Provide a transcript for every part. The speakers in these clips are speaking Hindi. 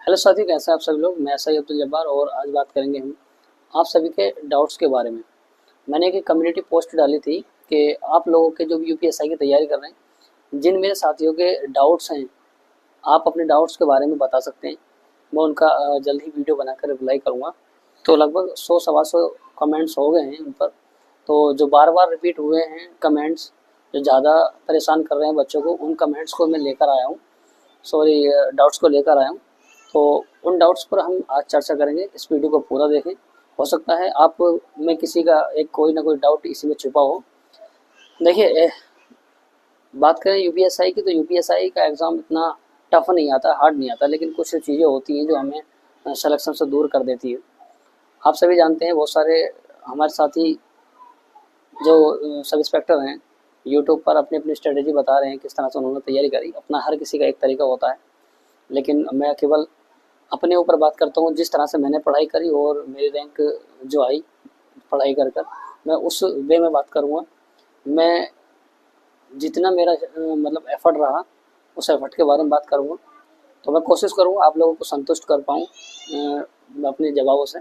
हेलो साथी, कैसे हैं आप सभी लोग। मैं सही अब्दुल जब्बार और आज बात करेंगे हम आप सभी के डाउट्स के बारे में। मैंने एक कम्युनिटी पोस्ट डाली थी कि आप लोगों के जो भी यूपीएसआई की तैयारी कर रहे हैं, जिन मेरे साथियों के डाउट्स हैं, आप अपने डाउट्स के बारे में बता सकते हैं। मैं उनका जल्द ही वीडियो बनाकर रिप्लाई करूँगा। तो लगभग 100 सवा 100 कमेंट्स हो गए हैं उन पर। तो जो बार बार रिपीट हुए हैं कमेंट्स, जो ज़्यादा परेशान कर रहे हैं बच्चों को, उन कमेंट्स को मैं लेकर आया हूँ। सॉरी, डाउट्स को लेकर आया हूँ। तो उन डाउट्स पर हम आज चर्चा करेंगे। इस वीडियो को पूरा देखें। हो सकता है आप में किसी का एक कोई ना कोई डाउट इसी में छुपा हो। देखिए, बात करें यूपीएसआई की, तो यूपीएसआई का एग्ज़ाम इतना टफ नहीं आता, हार्ड नहीं आता, लेकिन कुछ चीज़ें होती हैं जो हमें सिलेक्शन से दूर कर देती है। आप सभी जानते हैं, बहुत सारे हमारे साथी जो सब इंस्पेक्टर हैं, यूट्यूब पर अपनी अपनी स्ट्रेटेजी बता रहे हैं किस तरह से उन्होंने तैयारी करी। अपना हर किसी का एक तरीका होता है, लेकिन मैं केवल अपने ऊपर बात करता हूँ। जिस तरह से मैंने पढ़ाई करी और मेरी रैंक जो आई पढ़ाई कर कर, मैं उस वे में बात करूँगा। मैं जितना मेरा मतलब एफ़र्ट रहा, उस एफ़र्ट के बारे में बात करूँगा। तो मैं कोशिश करूँगा आप लोगों को संतुष्ट कर पाऊँ अपने जवाबों से।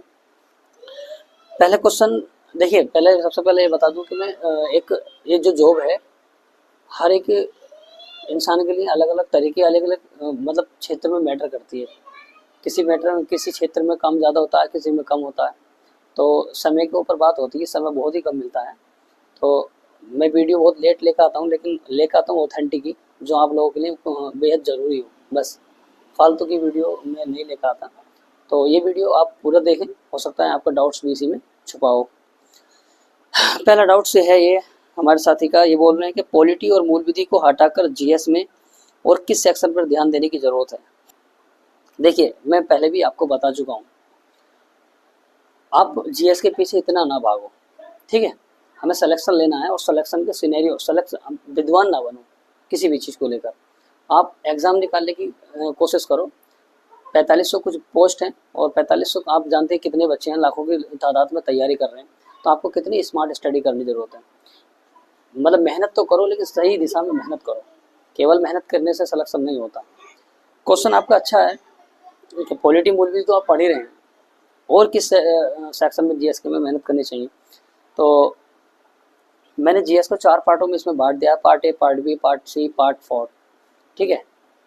पहले क्वेश्चन देखिए, पहले सबसे पहले ये बता दूँ कि मैं एक ये जो जॉब है, हर एक इंसान के लिए अलग अलग तरीके, अलग अलग मतलब क्षेत्र में मैटर करती है। किसी क्षेत्र में काम ज़्यादा होता है, किसी में कम होता है। तो समय के ऊपर बात होती है, समय बहुत ही कम मिलता है। तो मैं वीडियो बहुत लेट लेकर आता हूँ, लेकिन लेकर आता हूँ ऑथेंटिक ही, जो आप लोगों के लिए बेहद ज़रूरी हो। बस फालतू की वीडियो मैं नहीं लेकर आता। तो ये वीडियो आप पूरा देखें, हो सकता है आपका डाउट्स भी इसी में छुपा हो। पहला डाउट से है ये हमारे साथी का, ये बोल रहे हैं कि पॉलिटी और मूल विधि को हटाकर जीएस में और किस सेक्शन पर ध्यान देने की ज़रूरत है। देखिए, मैं पहले भी आपको बता चुका हूँ, आप जीएस के पीछे इतना ना भागो, ठीक है। हमें सिलेक्शन लेना है और सिलेक्शन के सिनेरियो, सिलेक्शन विद्वान ना बनो किसी भी चीज़ को लेकर। आप एग्ज़ाम निकालने की कोशिश करो। 4500 कुछ पोस्ट हैं और 4500 आप जानते हैं कितने बच्चे हैं, लाखों की तादाद में तैयारी कर रहे हैं। तो आपको कितनी स्मार्ट स्टडी करने की ज़रूरत है। मतलब मेहनत तो करो, लेकिन सही दिशा में मेहनत करो। केवल मेहनत करने से सिलेक्शन नहीं होता। क्वेश्चन आपका अच्छा है कि पॉलिटी मूल भी तो आप पढ़ ही रहे हैं, और किस सेक्शन में जीएस के में मेहनत करनी चाहिए। तो मैंने जीएस को 4 पार्टों में इसमें बांट दिया, part A, part B, part C, part 4, ठीक है।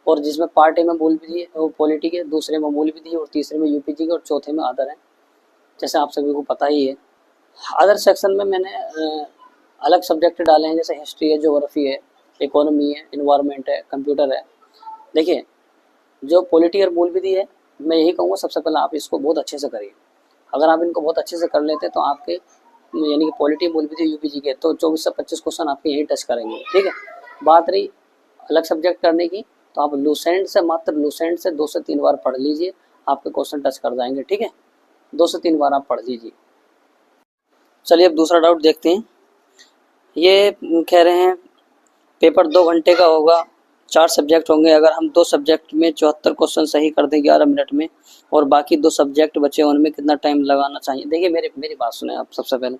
और जिसमें पार्ट ए में मूल विधि है, पॉलिटी के, दूसरे में मूल विधि और तीसरे में यूपीजी के और चौथे में अदर है, जैसे आप सभी को पता ही है। अदर सेक्शन में मैंने अलग सब्जेक्ट डाले हैं, जैसे हिस्ट्री है, ज्योग्राफी है, इकोनॉमी है, इन्वायरमेंट है, कंप्यूटर है। देखिए, जो पॉलिटी और मूल विधि है, मैं यही कहूँगा सबसे पहले आप इसको बहुत अच्छे से करिए। अगर आप इनको बहुत अच्छे से कर लेते हैं तो आपके यानी कि पॉलिटी, मूल विधि, यूपीजी के तो 24 से 25 क्वेश्चन आपके यहीं टच करेंगे, ठीक है। बात रही अलग सब्जेक्ट करने की, तो आप लूसेंट से, मात्र लूसेंट से 2 से 3 बार पढ़ लीजिए, आपके क्वेश्चन टच कर जाएंगे, ठीक है। 2 से 3 बार आप पढ़ लीजिए। चलिए अब दूसरा डाउट देखते हैं। ये कह रहे हैं पेपर 2 घंटे का होगा, 4 सब्जेक्ट होंगे। अगर हम 2 सब्जेक्ट में 74 क्वेश्चन सही कर दें 11 मिनट में, और बाकी 2 सब्जेक्ट बचे उनमें कितना टाइम लगाना चाहिए। देखिए, मेरी बात सुने आप। सबसे पहले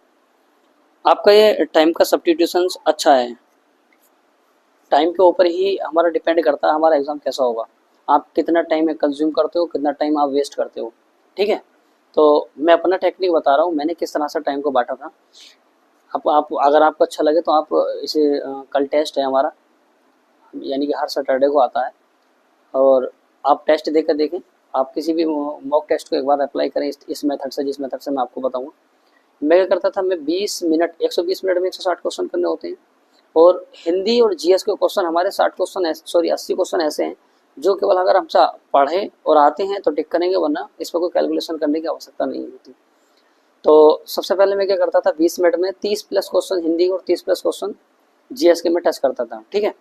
आपका ये टाइम का सब्स्टिट्यूशन अच्छा है। टाइम के ऊपर ही हमारा डिपेंड करता है हमारा एग्ज़ाम कैसा होगा। आप कितना टाइम कंज्यूम करते हो, कितना टाइम आप वेस्ट करते हो, ठीक है। तो मैं अपना टेक्निक बता रहा हूँ, मैंने किस तरह से टाइम को बांटा था। आप अगर आपको अच्छा लगे तो आप इसे कल टेस्ट है हमारा, यानी कि हर सैटरडे को आता है, और आप टेस्ट देकर देखें। आप किसी भी मॉक टेस्ट को एक बार अप्लाई करें इस मेथड से, जिस मेथड से मैं आपको बताऊंगा। मैं क्या करता था, मैं 20 मिनट, 120 मिनट में 160 क्वेश्चन करने होते हैं। और हिंदी और जीएस के क्वेश्चन हमारे 60 क्वेश्चन, सॉरी 80 क्वेश्चन ऐसे हैं जो केवल अगर हम पढ़ें और आते हैं तो टिक करेंगे, वरना इस पर कोई कैलकुलेशन करने की आवश्यकता नहीं होती। तो सबसे पहले मैं क्या करता था, 20 मिनट में 30 प्लस क्वेश्चन हिंदी और 30 प्लस क्वेश्चन जीएस के में टच करता था, ठीक है।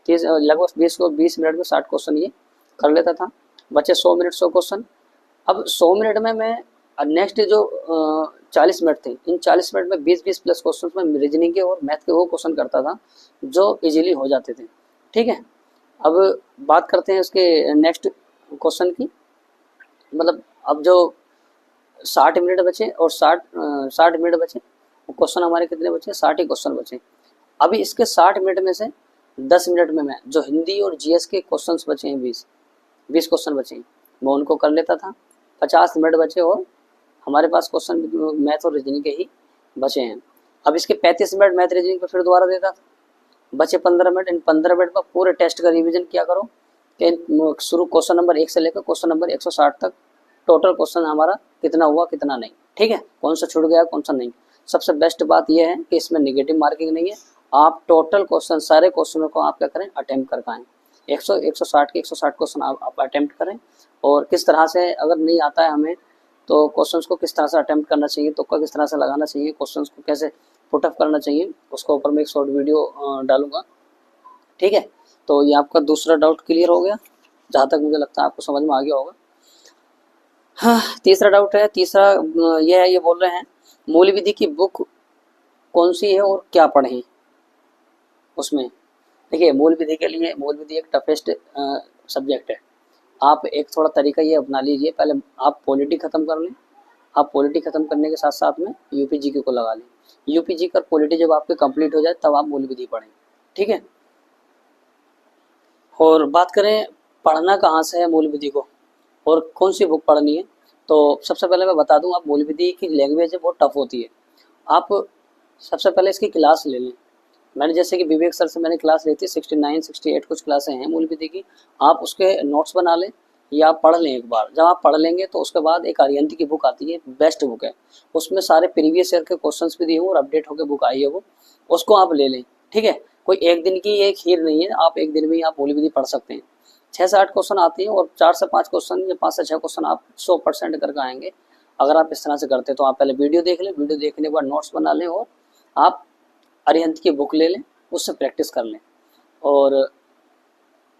30 लगभग 20 मिनट में 60 क्वेश्चन ये कर लेता था। बचे 100 मिनट 100 क्वेश्चन। अब 100 मिनट में मैं नेक्स्ट जो 40 मिनट थे, इन 40 मिनट में 20-20 प्लस क्वेश्चन में रीजनिंग के और मैथ के वो क्वेश्चन करता था जो इजीली हो जाते थे, ठीक है। अब बात करते हैं उसके नेक्स्ट क्वेश्चन की। मतलब अब जो 60 मिनट बचे और 60 मिनट बचे, क्वेश्चन हमारे कितने बचे, 60 ही क्वेश्चन बचे। अभी इसके 60 मिनट में से 10 मिनट में मैं जो हिंदी और जीएस के क्वेश्चंस बचे हैं, 20 क्वेश्चन बचे हैं, मैं उनको कर लेता था। 50 मिनट बचे और हमारे पास क्वेश्चन मैथ और रीजनिंग के ही बचे हैं। अब इसके 35 मिनट मैथ रीजनिंग पर फिर दोबारा देता था, बचे 15 मिनट। इन 15 मिनट पर पूरे टेस्ट का रिवीजन किया करो कि शुरू क्वेश्चन नंबर 1 से लेकर क्वेश्चन नंबर 160 तक टोटल क्वेश्चन हमारा कितना हुआ कितना नहीं, ठीक है, कौन सा छूट गया कौन सा नहीं। सबसे बेस्ट बात यह है कि इसमें निगेटिव मार्किंग नहीं है, आप टोटल क्वेश्चन सारे क्वेश्चनों को आप क्या करें अटेम्प्ट कर पाएँ। 160 के 160 क्वेश्चन आप अटेम्प्ट करें, और किस तरह से अगर नहीं आता है हमें तो क्वेश्चंस को किस तरह से अटेम्प्ट करना चाहिए, तुक्का किस तरह से लगाना चाहिए, क्वेश्चंस को कैसे पुटअप करना चाहिए, उसके ऊपर मैं एक शॉर्ट वीडियो डालूंगा, ठीक है। तो ये आपका दूसरा डाउट क्लियर हो गया, जहाँ तक मुझे लगता है आपको समझ में आ गया होगा। हाँ, तीसरा डाउट है, तीसरा ये है, ये बोल रहे हैं मूल विधि की बुक कौन सी है और क्या पढ़ें उसमें। देखिए मूल विधि के लिए, मूल विधि एक टफेस्ट सब्जेक्ट है। आप एक थोड़ा तरीका ये अपना लीजिए, पहले आप पॉलिटी खत्म कर लें। आप पॉलिटी खत्म करने के साथ साथ में यूपी जीके को लगा लें। यूपी जीके और पॉलिटी जब आपके कंप्लीट हो जाए तब आप मूल विधि पढ़ें, ठीक है। और बात करें पढ़ना कहाँ से है मूल विधि को और कौन सी बुक पढ़नी है, तो सबसे पहले मैं बता दूं, आप मूल विधि की लैंग्वेज है बहुत टफ होती है। आप सबसे पहले इसकी क्लास ले लें। मैंने जैसे कि विवेक सर से मैंने क्लास ली थी, 69 68 कुछ क्लासें हैं मूल विधि की। आप उसके नोट्स बना लें या पढ़ लें एक बार। जब आप पढ़ लेंगे तो उसके बाद एक आर्यंत की बुक आती है, बेस्ट बुक है, उसमें सारे प्रीवियस ईयर के क्वेश्चंस भी दिए हुए और अपडेट होकर बुक आई है वो, उसको आप ले लें, ठीक है। कोई एक दिन की ये खीर नहीं है, आप एक दिन में ही आप मूल विधि पढ़ सकते हैं। 6 से 8 क्वेश्चन आते हैं और 4 से 5 क्वेश्चन या 5 से 6 क्वेश्चन आप 100% करके आएंगे अगर आप इस तरह से करते हैं। तो आप पहले वीडियो देख लें, वीडियो देखने के बाद नोट्स बना लें और आप अरिहंत की बुक ले लें, उससे प्रैक्टिस कर लें। और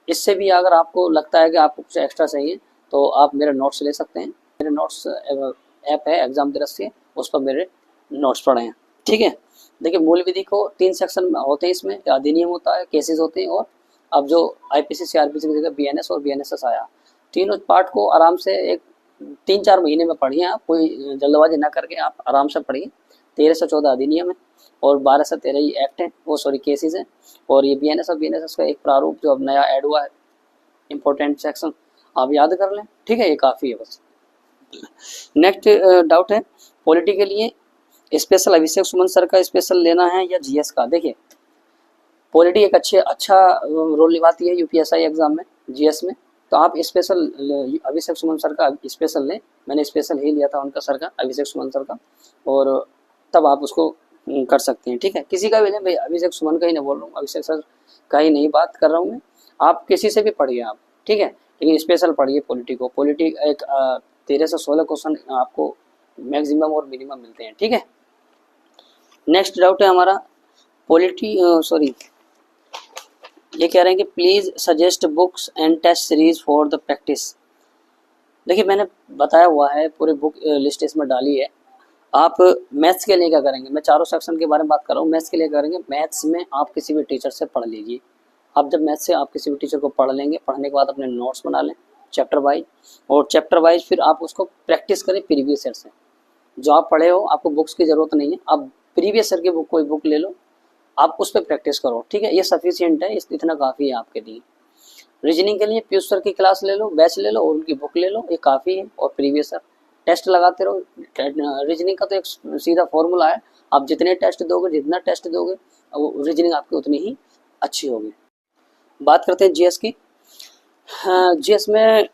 इससे भी अगर आपको लगता है कि आपको कुछ एक्स्ट्रा चाहिए तो आप मेरे नोट्स ले सकते हैं। मेरे नोट्स ऐप है एग्जाम दृश्य, उस पर मेरे नोट्स पढ़े हैं, ठीक है। देखिए मूल विधि को 3 सेक्शन होते हैं, इसमें अधिनियम होता है, केसेस होते हैं, और अब जो आईपीसी सीआरपीसी की जगह बीएनएस और बीएनएसएस आया, तीनों पार्ट को आराम से एक 3-4 महीने में पढ़िए। आप कोई जल्दबाजी ना करके आप आराम से पढ़िए। 13 से 14 अधिनियम है और 12 से 13 ही एक्ट है, वो सॉरी केसेस हैं, और ये बीएनएस और बीएनएसएस का एक प्रारूप जो अब नया ऐड हुआ है, इंपॉर्टेंट सेक्शन आप याद कर लें, ठीक है, ये काफ़ी है बस। नेक्स्ट डाउट है पॉलिटी के लिए स्पेशल अभिषेक सुमन सर का स्पेशल लेना है या जीएस का। देखिए पॉलिटी एक अच्छा रोल निभाती है यूपीएसआई एग्जाम में, जीएस में, तो आप स्पेशल अभिषेक सुमन सर का स्पेशल लें। मैंने स्पेशल ही लिया था उनका सर का, अभिषेक सुमन सर का, और तब आप उसको कर सकते हैं, ठीक है। किसी का भी नहीं भाई, अभिषेक सुमन का ही नहीं बोल रहा हूँ, अभिषेक सर का ही नहीं बात कर रहा हूँ मैं, आप किसी से भी पढ़िए आप, ठीक है, लेकिन स्पेशल पढ़िए पॉलिटी को। पॉलिटी एक 13 से 16 क्वेश्चन आपको मैक्सिमम और मिनिमम मिलते हैं, ठीक है। नेक्स्ट डाउट है हमारा पॉलिटी सॉरी ये कह रहे हैं कि please suggest books and test series for the practice. देखिए मैंने बताया हुआ है, पूरी बुक लिस्ट इसमें डाली है। आप मैथ्स के लिए क्या करेंगे, मैं चारों सेक्शन के बारे में बात कर रहा हूँ। मैथ्स के लिए करेंगे, मैथ्स में आप किसी भी टीचर से पढ़ लीजिए। आप जब मैथ्स से आप किसी भी टीचर को पढ़ लेंगे, पढ़ने के बाद अपने नोट्स बना लें चैप्टर वाइज, और चैप्टर वाइज फिर आप उसको प्रैक्टिस करें प्रीवियस ईयर से। जो आप पढ़े हो आपको बुक्स की ज़रूरत नहीं है, आप प्रीवियस ईयर की बुक कोई बुक ले लो, आप उस पर प्रैक्टिस करो, ठीक है। ये सफिशियंट है, इतना काफ़ी है आपके लिए। रीजनिंग के लिए पीयूष सर की क्लास ले लो, बैच ले लो और उनकी बुक ले लो, ये काफ़ी है। और प्रीवियस ईयर टेस्ट लगाते रहो। रीजनिंग का तो एक सीधा फॉर्मूला है, आप जितने टेस्ट दोगे, जितना टेस्ट दोगे, रीजनिंग आपकी उतनी ही अच्छी होगी। बात करते हैं जीएस की। हाँ, जीएस में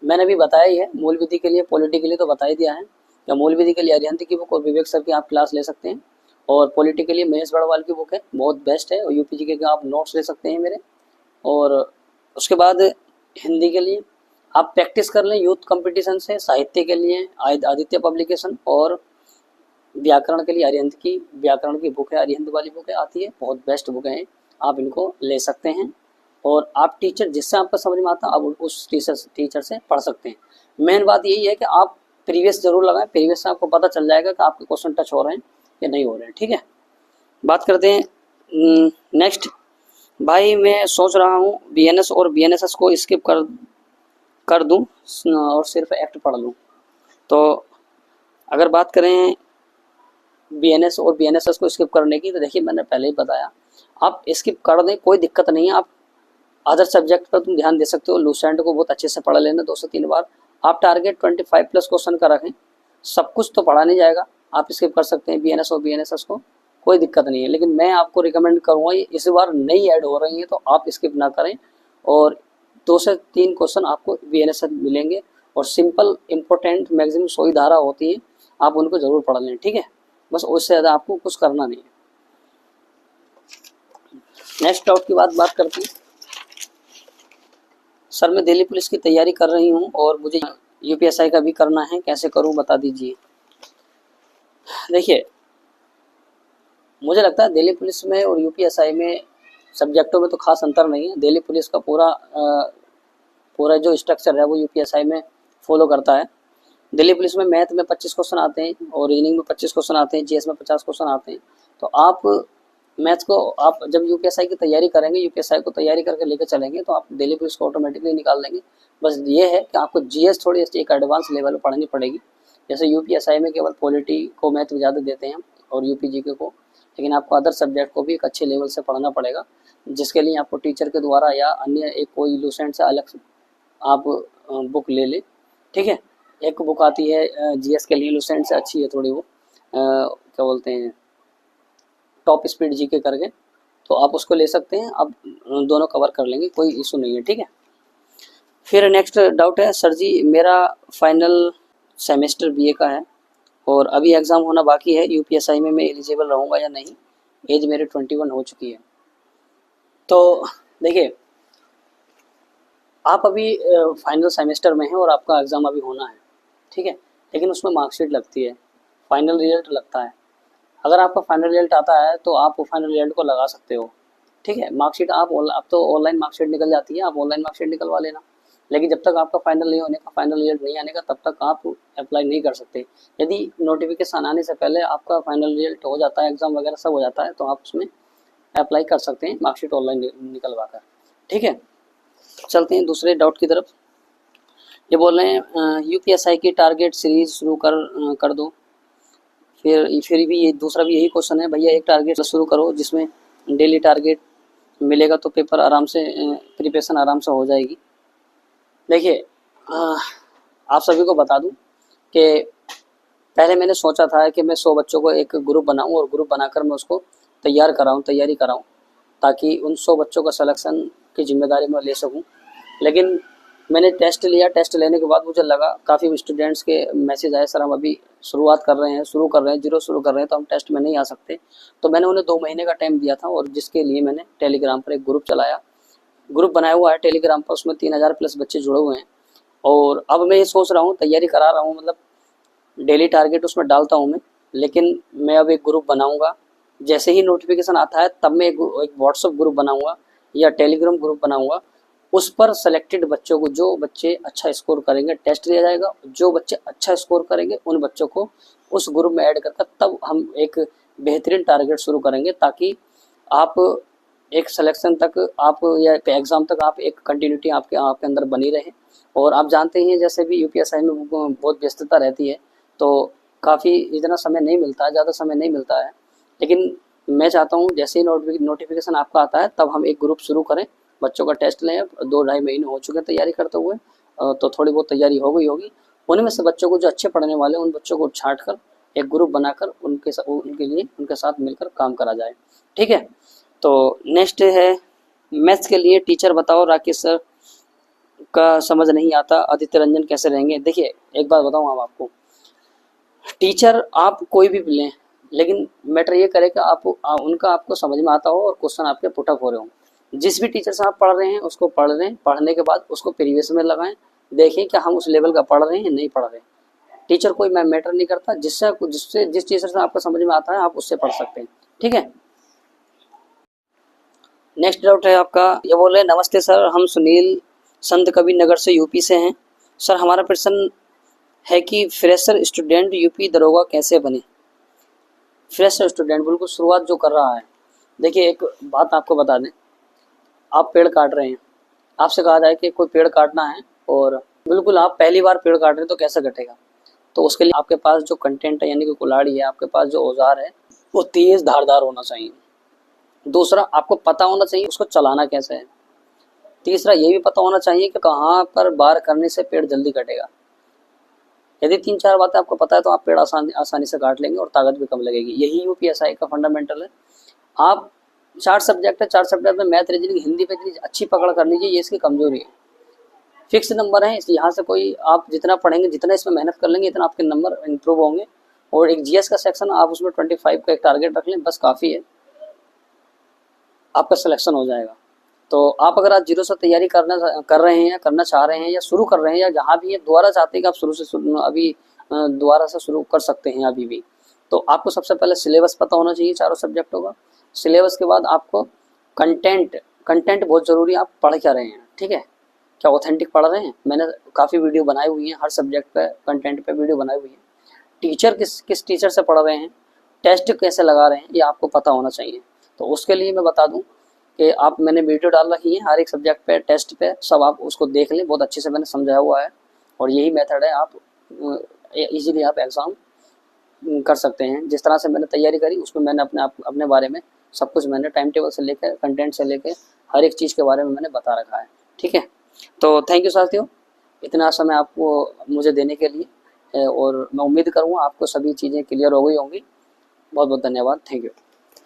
मैंने भी बताया ही है, मूल विधि के लिए पॉलिटी के लिए तो बता ही दिया है। या मूल विधि के लिए अरिहंत की बुक और विवेक सर की आप क्लास ले सकते हैं, और पॉलिटी के लिए महेश बड़वाल की बुक है, बहुत बेस्ट है, और यूपीजी के आप नोट्स ले सकते हैं मेरे। और उसके बाद हिंदी के लिए आप प्रैक्टिस कर लें यूथ कंपटीशन से। साहित्य के लिए आदित्य पब्लिकेशन, और व्याकरण के लिए अरिहंत की व्याकरण की बुक है, अरिहंत वाली बुक है आती है, बहुत बेस्ट बुक है, आप इनको ले सकते हैं। और आप टीचर जिससे आपको समझ में आता है आप उस टीचर से पढ़ सकते हैं। मेन बात यही है कि आप प्रीवियस जरूर लगाएं, प्रीवियस से आपको पता चल जाएगा कि आपके क्वेश्चन टच हो रहे हैं या नहीं हो रहे हैं, ठीक है। बात करते हैं नेक्स्ट। भाई मैं सोच रहा हूँ बीएनएस और बीएनएसएस को स्किप कर दूँ और सिर्फ एक्ट पढ़ लूँ। तो अगर बात करें बीएनएस और बीएनएसएस को स्किप करने की, तो देखिए मैंने पहले ही बताया, आप स्किप कर दें कोई दिक्कत नहीं है। अदर सब्जेक्ट पर तुम ध्यान दे सकते हो, लूसेंट को बहुत अच्छे से पढ़ लेना 2 से 3 बार। आप टारगेट 25 प्लस क्वेश्चन का रखें, सब कुछ तो पढ़ा नहीं जाएगा, आप स्किप कर सकते हैं बीएनएस और बीएनएसएस को, कोई दिक्कत नहीं है, लेकिन मैं आपको रिकमेंड करूँगा, ये इस बार नई ऐड हो रही है तो आप स्किप ना करें, और 2 से 3 क्वेश्चन आपको बीएनएसएस मिलेंगे, और सिंपल इंपॉर्टेंट मैक्सिमम 100 ही धारा होती है, आप उनको जरूर पढ़ लें, ठीक है, बस उससे ज़्यादा आपको कुछ करना नहीं है। नेक्स्ट डाउट की बात करते हैं। सर मैं दिल्ली पुलिस की तैयारी कर रही हूँ और मुझे यूपीएसआई का भी करना है, कैसे करूँ बता दीजिए। देखिए, मुझे लगता है दिल्ली पुलिस में और यूपीएसआई में सब्जेक्टों में तो खास अंतर नहीं है। दिल्ली पुलिस का पूरा जो स्ट्रक्चर है वो यूपीएसआई में फॉलो करता है। दिल्ली पुलिस में मैथ में 25 क्वेश्चन आते हैं और रीजनिंग में 25 क्वेश्चन आते हैं, जीएस में 50 क्वेश्चन आते हैं। तो आप मैथ्स को आप जब यूपीएसआई की तैयारी करेंगे, यूपीएसआई को तैयारी करके लेकर चलेंगे तो आप दिल्ली पुलिस को ऑटोमेटिकली निकाल देंगे। बस ये है कि आपको जीएस थोड़ी एक एडवांस लेवल पर पढ़नी पड़ेगी। जैसे यूपीएसआई में केवल पॉलिटी को मैथ में ज़्यादा देते हैं और यूपीजीके को, लेकिन आपको अदर सब्जेक्ट को भी एक अच्छे लेवल से पढ़ना पड़ेगा, जिसके लिए आपको टीचर के द्वारा या अन्य एक कोई लूसेंट से अलग आप बुक ले लें, ठीक है। एक बुक आती है जीएस के लिए, लूसेंट से अच्छी है थोड़ी, वो क्या बोलते हैं, टॉप स्पीड जीके करके, तो आप उसको ले सकते हैं, आप दोनों कवर कर लेंगे, कोई इशू नहीं है, ठीक है। फिर नेक्स्ट डाउट है, सर जी मेरा फाइनल सेमेस्टर बीए का है और अभी एग्ज़ाम होना बाकी है, यूपीएसआई में मैं एलिजिबल रहूँगा या नहीं, एज मेरे 21 हो चुकी है। तो देखिए, आप अभी फाइनल सेमेस्टर में हैं और आपका एग्ज़ाम अभी होना है, ठीक है, लेकिन उसमें मार्कशीट लगती है, फाइनल रिजल्ट लगता है। अगर आपका फाइनल रिजल्ट आता है तो आप वो फाइनल रिजल्ट को लगा सकते हो, ठीक है। मार्कशीट अब तो ऑनलाइन मार्कशीट निकल जाती है, आप ऑनलाइन मार्कशीट निकलवा लेना, लेकिन जब तक आपका फाइनल नहीं होने का, फाइनल रिजल्ट नहीं आने का, तब तक आप अप्लाई नहीं कर सकते। यदि नोटिफिकेशन आने से पहले आपका फाइनल रिजल्ट हो जाता है, एग्ज़ाम वगैरह सब हो जाता है, तो आप उसमें अप्लाई कर सकते हैं मार्कशीट ऑनलाइन निकलवा कर, ठीक है। चलते हैं दूसरे डाउट की तरफ। ये बोल रहे हैं यूपीएसआई की टारगेट सीरीज शुरू कर दो। फिर भी ये दूसरा भी यही क्वेश्चन है, भैया एक टारगेट शुरू करो जिसमें डेली टारगेट मिलेगा तो पेपर आराम से प्रिपरेशन आराम से हो जाएगी। देखिए, आप सभी को बता दूं कि पहले मैंने सोचा था कि मैं 100 बच्चों को एक ग्रुप बनाऊं और ग्रुप बनाकर मैं उसको तैयारी कराऊं ताकि उन 100 बच्चों का सिलेक्शन की जिम्मेदारी मैं ले सकूं। लेकिन मैंने टेस्ट लिया, टेस्ट लेने के बाद मुझे लगा, काफ़ी स्टूडेंट्स के मैसेज आए, सर हम अभी शुरू कर रहे हैं, जीरो शुरू कर रहे हैं, तो हम टेस्ट में नहीं आ सकते। तो मैंने उन्हें 2 महीने का टाइम दिया था और जिसके लिए मैंने टेलीग्राम पर एक ग्रुप चलाया, ग्रुप बनाया हुआ है टेलीग्राम पर, उसमें 3000 प्लस बच्चे जुड़े हुए हैं। और अब मैं ये सोच रहा हूँ, तैयारी करा रहा हूँ, मतलब डेली टारगेट उसमें डालता हूँ मैं, लेकिन मैं अब एक ग्रुप बनाऊँगा। जैसे ही नोटिफिकेशन आता है तब मैं एक व्हाट्सअप ग्रुप बनाऊँगा या टेलीग्राम ग्रुप बनाऊँगा। उस पर सेलेक्टेड बच्चों को, जो बच्चे अच्छा स्कोर करेंगे, टेस्ट लिया जाएगा, जो बच्चे अच्छा स्कोर करेंगे उन बच्चों को उस ग्रुप में ऐड कर तब हम एक बेहतरीन टारगेट शुरू करेंगे, ताकि आप एक सिलेक्शन तक आप या एग्ज़ाम तक आप एक कंटिन्यूटी आपके अंदर बनी रहे। और आप जानते हैं जैसे भी यूपीएसआई में बहुत व्यस्तता रहती है, तो काफ़ी इतना समय नहीं मिलता है, ज़्यादा समय नहीं मिलता है, लेकिन मैं चाहता हूँ जैसे ही नोटिफिकेशन आपका आता है तब हम एक ग्रुप शुरू करें, बच्चों का टेस्ट लें। 2-2.5 महीने हो चुके हैं तैयारी करते हुए, तो थोड़ी बहुत तैयारी हो गई होगी। उनमें से बच्चों को जो अच्छे पढ़ने वाले हैं उन बच्चों को छांट कर एक ग्रुप बनाकर उनके साथ मिलकर काम करा जाए, ठीक है। तो नेक्स्ट है, मैथ्स के लिए टीचर बताओ, राकेश सर का समझ नहीं आता, आदित्य रंजन कैसे रहेंगे। देखिए, एक बात बताऊँ अब आपको, टीचर आप कोई भी लें, लेकिन मैटर ये करे कि उनका आपको समझ में आता हो और क्वेश्चन आपके पुटअप हो रहे हो। जिस भी टीचर से आप पढ़ रहे हैं उसको पढ़ रहे हैं, पढ़ने के बाद उसको प्रीवियस में लगाएं, देखें कि हम उस लेवल का पढ़ रहे हैं नहीं पढ़ रहे। टीचर कोई मैटर नहीं करता, जिस टीचर से आपको समझ में आता है आप उससे पढ़ सकते हैं, ठीक है। नेक्स्ट डाउट है आपका, ये बोल रहे हैं नमस्ते सर, हम सुनील संत कबीर नगर से यूपी से हैं। सर हमारा प्रश्न है कि फ्रेशर स्टूडेंट यूपी दरोगा कैसे बने। फ्रेशर स्टूडेंट बिल्कुल शुरुआत जो कर रहा है, देखिए एक बात आपको बता दें, आप पेड़ काट रहे हैं, आपसे कहा जाए कि कोई पेड़ काटना है और बिल्कुल आप पहली बार पेड़ काट रहे हैं तो कैसे कटेगा। तो उसके लिए आपके पास जो कंटेंट है, यानी कि कुल्हाड़ी है, आपके पास जो औजार है वो तेज धारदार होना चाहिए। दूसरा, आपको पता होना चाहिए उसको चलाना कैसे है। तीसरा ये भी पता होना चाहिए कि कहाँ पर बार करने से पेड़ जल्दी कटेगा। यदि 3-4 बातें आपको पता है तो आप पेड़ आसानी से काट लेंगे और ताकत भी कम लगेगी। यही यूपीएसआई का फंडामेंटल है। आप 4 सब्जेक्ट है, 4 सब्जेक्ट में मैथ, रीजनिंग, हिंदी पे इतनी अच्छी पकड़ कर लीजिए, ये इसकी कमजोरी है। फिक्स नंबर है, यहाँ से कोई आप जितना पढ़ेंगे, जितना इसमें मेहनत कर लेंगे, इतना आपके नंबर इंप्रूव होंगे। और एक जीएस का सेक्शन आप उसमें 25 का एक टारगेट रख लें, बस काफ़ी है, आपका सिलेक्शन हो जाएगा। तो आप अगर आज जीरो से तैयारी कर रहे हैं या करना चाह रहे हैं या शुरू कर रहे हैं या जहाँ भी है दोबारा चाहते हैं कि आप अभी दोबारा से शुरू कर सकते हैं अभी भी, तो आपको सबसे पहले सिलेबस पता होना चाहिए चारों सब्जेक्टों का। सिलेबस के बाद आपको कंटेंट बहुत ज़रूरी है, आप पढ़ क्या रहे हैं, ठीक है, क्या ऑथेंटिक पढ़ रहे हैं। मैंने काफ़ी वीडियो बनाई हुई हैं, हर सब्जेक्ट पे कंटेंट पे वीडियो बनाई हुई है। टीचर किस टीचर से पढ़ रहे हैं, टेस्ट कैसे लगा रहे हैं, ये आपको पता होना चाहिए। तो उसके लिए मैं बता दूं कि मैंने वीडियो डाल रखी है हर एक सब्जेक्ट पे, टेस्ट पे, सब आप उसको देख लें, बहुत अच्छे से मैंने समझाया हुआ है। और यही मेथड है, आप इजीली आप एग्ज़ाम कर सकते हैं। जिस तरह से मैंने तैयारी करी उसमें मैंने अपने बारे में सब कुछ मैंने टाइम टेबल से लेकर कंटेंट से लेकर हर एक चीज़ के बारे में मैंने बता रखा है, ठीक है। तो थैंक यू साथियों, इतना समय आपको मुझे देने के लिए, और मैं उम्मीद करूँगा आपको सभी चीज़ें क्लियर हो गई होंगी। बहुत बहुत धन्यवाद, थैंक यू।